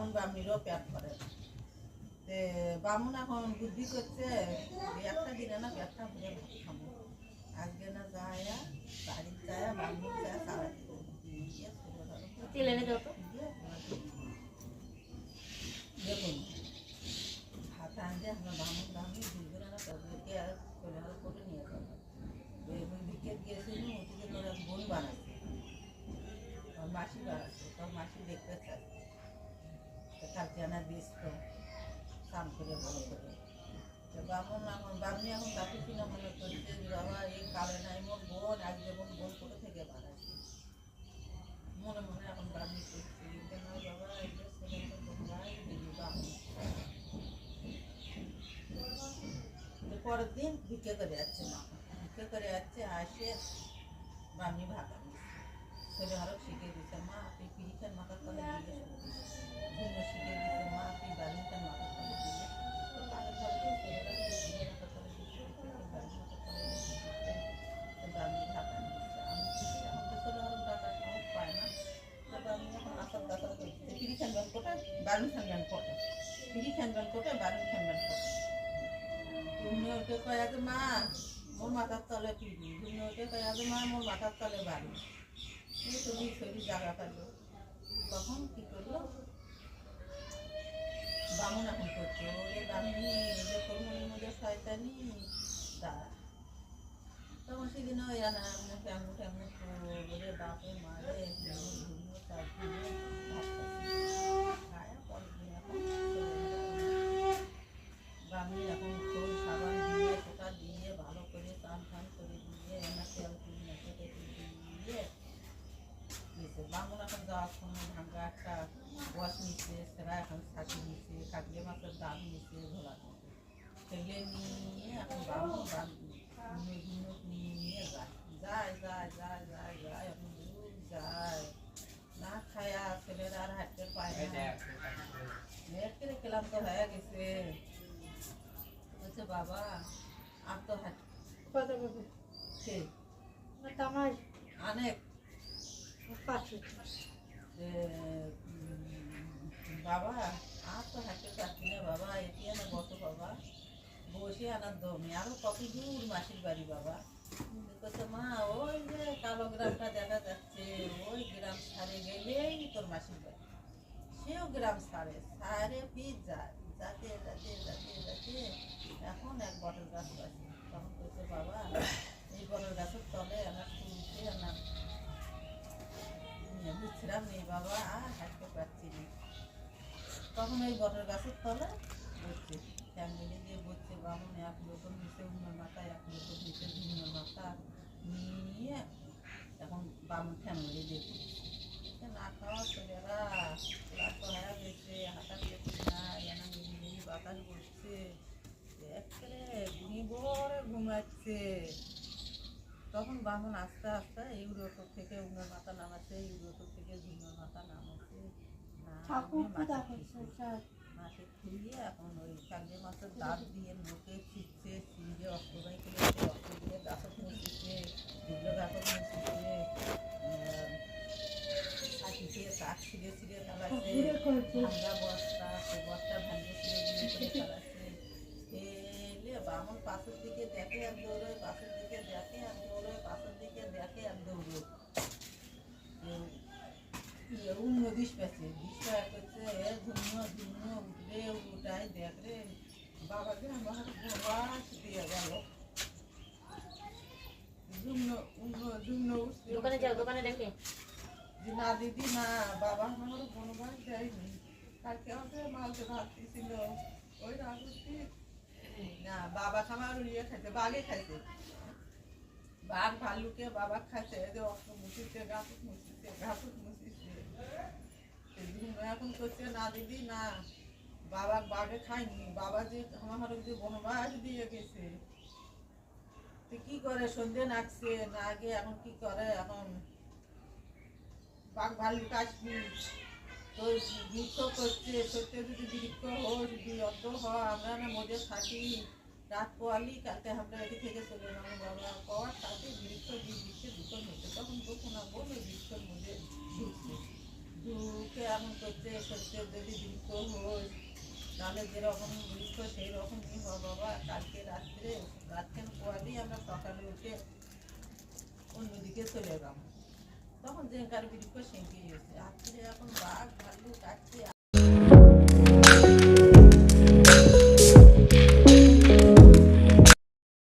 বামুন বামনিরও পেট করে না। বামুন এখন বুদ্ধি করছে একটা দিনে না পেটটা ভরে ভাত খাবো, আজকে না যায় বাড়ির যায় বামুন যায় সারা দেখুন ভাত আনতে আমরা বামুন বামনি দুজনে না তাদেরকে আর চলে করে নিয়ে যাবো। বিকেট গিয়েছিল ওদিকে করে বোন বানাচ্ছে, মাসি বানাচ্ছে, তোর মাসি দেখতে চায় কালকে আনা দিস তো স্নান করে বড় করে। বামুন এখন বামনি এখন তাকে কিনা মনে করছে যে বাবা এই কালে নাই মোর বোন এক যেমন বোন কোথা থেকে বানাচ্ছে মনে মনে এখন বামনি করছে নয় বাবা এগুলো ছেলেটা বোনরাই দিদি বামুন। পরের দিন ভিক্ষে করে যাচ্ছে মা, ভিক্ষে করে যাচ্ছে আসে বামনি ভাত আনছে, ছেলে আরও শিখে দিচ্ছে মা আপনি পিড়িখান মাথার তলে দিয়ে ঘুম শিখে দিচ্ছে মা আপনি বাড়িখান মাথার তলে দিয়ে মা মোর মাথার তলে পিড়ি ঘুমে উঠে কয়ে মা মোর মাথার তলে বাড়ি তুমি শরীর জায়গা পারলো। তখন কি করলো বামুন এখন করছে ওরে বামনি যে কর্মণির মধ্যে শয়তানি দাঁড়া। তখন সেদিন ওই কেমন কেমন ওরে বাপে মারে ঘুমিয়ে তার পরের দিন এখন বামনি এখন খোল সাবান দিয়ে কোটা দিয়ে ভালো করে টান টান করে দিয়ে এনে তেল তুল মেখে টেকে দিয়ে বামুন এখন যাওয়ার সময় ভাঙ্গা একটা বস নিচ্ছে, সেরা এখন ছাঁকি নিচ্ছে, কাটলে মাছের দাম নিচ্ছে, ঘোলা নিচ্ছে, সেগুলো নিয়ে এখন বামুন নিয়ে যায় যায় যায় যায় যায় যায় এখন দূর যায় না খায়া ছেলেরা আর হাঁটতে পায় না, নেট করে ক্লান্ত হয়ে গেছে। বলছে বাবা আর তো হাঁটতে অনেক বাবা আর তো হাঁটতে পারছি না বাবা এটিএমে বসো বাবা, বসে আনার দমে আরো কত দূর মাসির বাড়ি বাবা। বলছে মা ওই যে কালো গ্রামটা দেখা যাচ্ছে ওই গ্রাম ছাড়ে গেলেই তোর মাসির বাড়ি, সেও গ্রাম ছাড়ে পিস যায় যাতে যাতে যাতে যাতে এখন এক বটের গাছ আছে। তখন বলছে বাবা এই বটের গাছের তলে আমার শুনছে না বুঝছিলাম নেই বাবা আর হাঁটতে পারছি না। তখন ওই বটের গাছের তলে বসছে ফ্যামিলি দিয়ে বসছে বামুন এক লোকের নিচে অন্য মাথা এক লোকের নিচে ভিন্ন মাথা নিয়ে এখন বামুন ফ্যামিলি দিয়ে না খাওয়া ছেলেরা ক্লান্ত হয়ে গেছে হাঁটা গেছে না এনা মিলি বাতাস বসছে একেবারে ঘুমিয়ে ঘুমাচ্ছে। তখন বামুন আস্তে আস্তে ইউরোটো থেকে উনার মাথা নামাচ্ছে, ইউরোটো থেকে ঝুমুর মাথা নামাচ্ছে, মাকে খুলিয়ে এখন ওই কাগজে মাছের দাঁত দিয়ে মুখে ছিটছে, ছিঁড়ে অষ্টবাই করে অষ্ট দিয়ে গাছত মুছিছে, দুটো গাছত মুছিছে, ছাঁকিছে, শাক ছিঁড়ে ছিঁড়ে ফেলাচ্ছে, ভাঙ্গা বস্তা সে বস্তা ভাঙিয়ে ছিঁড়ে দিয়ে করে ফেলাচ্ছে। এলে বামুন পাশের দিকে দেখে আর দৌড়োয়, পাশের দিকে দেখে আর দৌড়োয়, পাশের দিকে দেখে আর দৌড়োয়। অন্য বিষ পেয়েছে, বিষ পাওয়া করছে ধন্য ধন্য উঠলে উঠাই দেখ রে বাবাকে আমার বাস দিয়ে গেল। দোকানে যাও, দোকানে দেখে না দিদি না বাবা আমার বনবাস দেয়নি, কালকে আমাকে মালতে ভাবতেছিল ওই রাজুতি না বাবা খাবার ইয়ে খাইছে বাঘে খাইছে, বাঘ ভাল্লুকে বাবা খাইছে যে অস্ত্র মুছিছে গাছুক মুছিছে ঘাসুক মুছিছে। এখন করছে না দিদি না বাবা বাঘে খায়নি, বাবা যে আমার যে বনবাস দিয়ে গেছে কি করে সন্ধে নাচছে না আগে এখন কি করে এখন বাঘ ভাল্লুক আসবি তো বৃক্ষ করছে সত্য যদি বৃক্ষ হোক যদি অত হয় আমরা না মধ্যে থাকি রাত পোয়ালি কালকে আমরা এটি থেকে চলে যাবো বাবা পাওয়ার কালকে বৃক্ষ বৃক্ষে দুটো হচ্ছে তখন তখন বললো বৃক্ষের মধ্যে ঢুকছে ঢুকে এমন করছে সত্যি যদি বৃক্ষ হয় তাহলে যেরকম বৃক্ষ সেই রকমই হয় বাবা। কালকে রাত্রে রাত কেন পোয়ালেই আমরা সকালে উঠে অন্যদিকে চলে গেলাম, তখন যেখানকার বৃক্ষ সেঁকে গেছে। রাত্রে এখন বাঘ ভাল্লুক আসছে।